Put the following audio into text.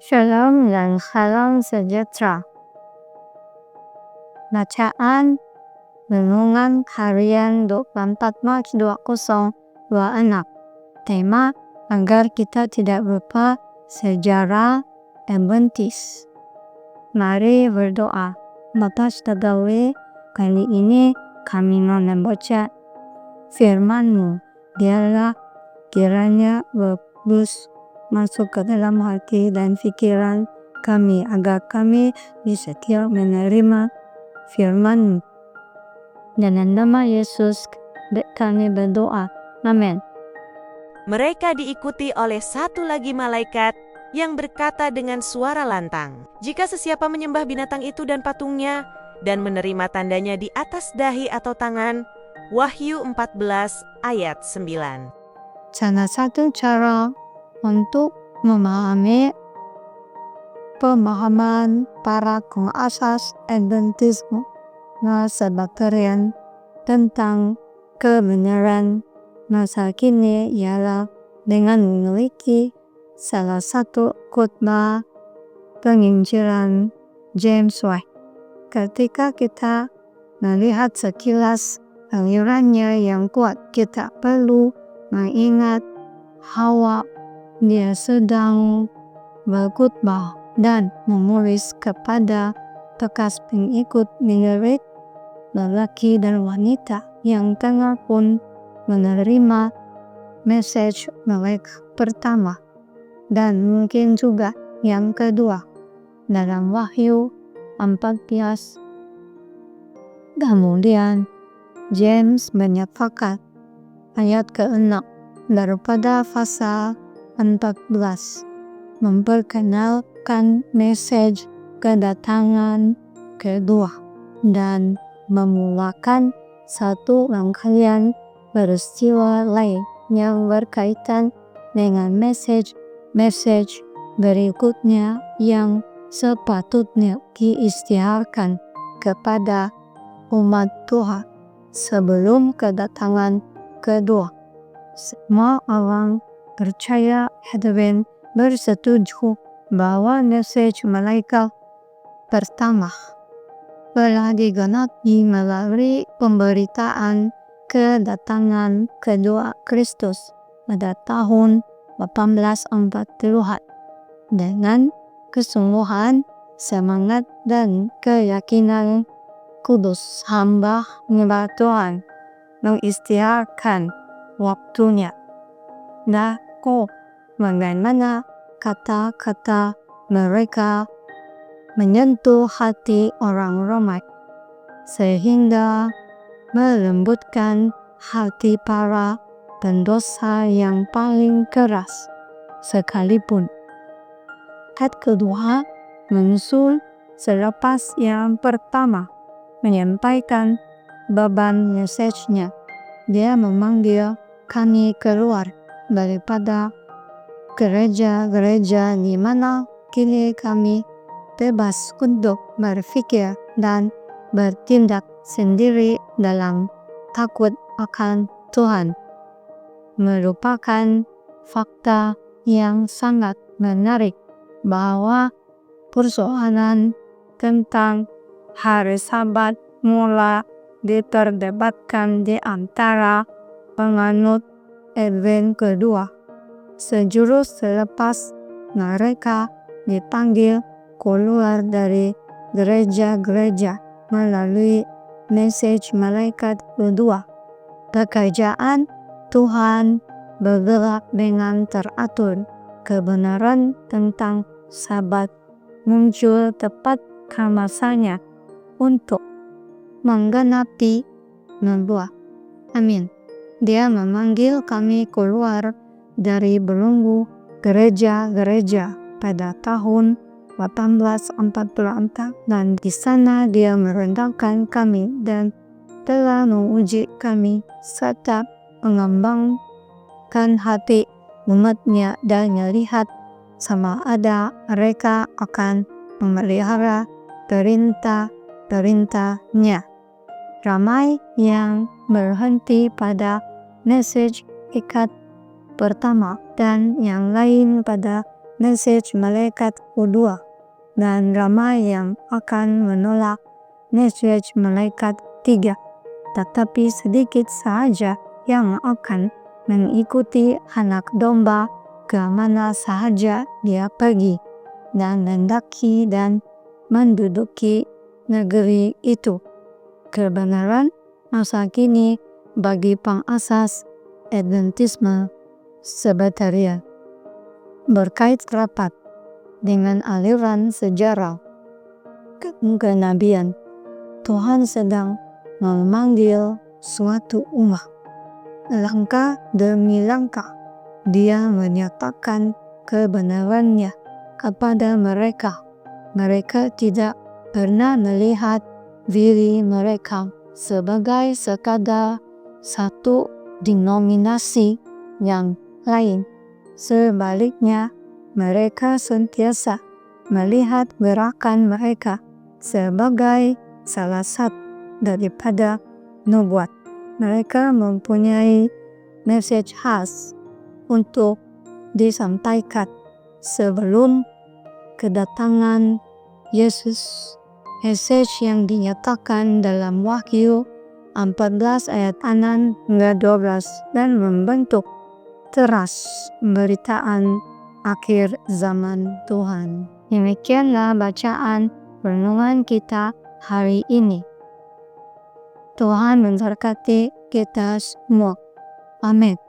Shalom dan salam sejahtera. Bacaan Renungan Harian 24 Maret 2026. Tema, agar kita tidak lupa sejarah Adventist. Mari berdoa. Bapa Surgawi, kali ini kami mau membaca firman-Mu. Biarlah kiranya Kudus masuk ke dalam hati dan pikiran kami agar kami bisa setia menerima firman-Mu. Dalam nama Yesus kami berdoa. Amin. Mereka diikuti oleh satu lagi malaikat yang berkata dengan suara lantang, "Jika sesiapa menyembah binatang itu dan patungnya dan menerima tandanya di atas dahi atau tangan." Wahyu 14 ayat 9. Salah satu cara untuk memahami pemahaman para pengasas Adventisme masa kekinian tentang kebenaran masa kini ialah dengan memiliki salah satu khotbah penginjilan James White. Ketika kita melihat sekilas alirannya yang kuat, kita perlu mengingat bahwa dia sedang berkhotbah dan menulis kepada bekas pengikut mirip lelaki dan wanita yang tengah pun menerima message mereka pertama dan mungkin juga yang kedua. Dalam Wahyu 14, kemudian James menyatakan ayat ke-6 daripada pasal 14 memperkenalkan message kedatangan kedua dan memulakan satu rangkaian peristiwa lain yang berkaitan dengan message berikutnya yang sepatutnya diisytiharkan kepada umat Tuhan sebelum kedatangan kedua. Semua orang percaya Advent bersetuju bahwa message malaikat pertama telah digenapi melalui pemberitaan kedatangan kedua Kristus pada tahun 1840-an. Dengan kesungguhan, semangat, dan keyakinan kudus, hamba Tuhan mengisytiharkan waktunya. Bagaimana kata-kata mereka menyentuh hati orang Romawi sehingga melembutkan hati para pendosa yang paling keras sekalipun. Ayat kedua menyusul selepas yang pertama menyampaikan beban message-nya. Dia memanggil kami keluar daripada gereja-gereja di mana kini kami bebas untuk berpikir dan bertindak sendiri dalam takut akan Tuhan. Merupakan fakta yang sangat menarik bahwa persoalan tentang hari Sabat mulai diperdebatkan di antara penganut Advent kedua. Sejurus selepas mereka dipanggil keluar dari gereja-gereja melalui message malaikat kedua. Pekerjaan Tuhan bergerak dengan teratur. Kebenaran tentang Sabat muncul tepat masanya untuk menggenapi nubuat. Amin. Dia memanggil kami keluar dari belenggu gereja-gereja pada tahun 1844 dan di sana dia merendahkan kami dan telah menguji kami serta mengembangkan hati umatnya dan melihat sama ada mereka akan memelihara perintah-perintahnya. Ramai yang berhenti pada message ikat pertama dan yang lain pada message malaikat kedua, dan ramai yang akan menolak message malaikat ketiga. Tetapi sedikit sahaja yang akan mengikuti anak domba ke mana sahaja dia pergi, dan mendaki dan menduduki negeri itu. Kebenaran masa kini bagi pengasas Adventisme Sebatarian berkait rapat dengan aliran sejarah kenabian. Tuhan sedang memanggil suatu umat. Langkah demi langkah Dia menyatakan kebenarannya kepada mereka. Mereka tidak pernah melihat diri mereka sebagai sekadar satu denominasi yang lain. Sebaliknya, mereka sentiasa melihat gerakan mereka sebagai salah satu daripada nubuat. Mereka mempunyai message khas untuk disampaikan sebelum kedatangan Yesus. Message yang dinyatakan dalam Wahyu 14 ayat 6 hingga 12 dan membentuk teras pemberitaan akhir zaman Tuhan. Demikianlah bacaan renungan kita hari ini. Tuhan memberkati kita semua. Amin.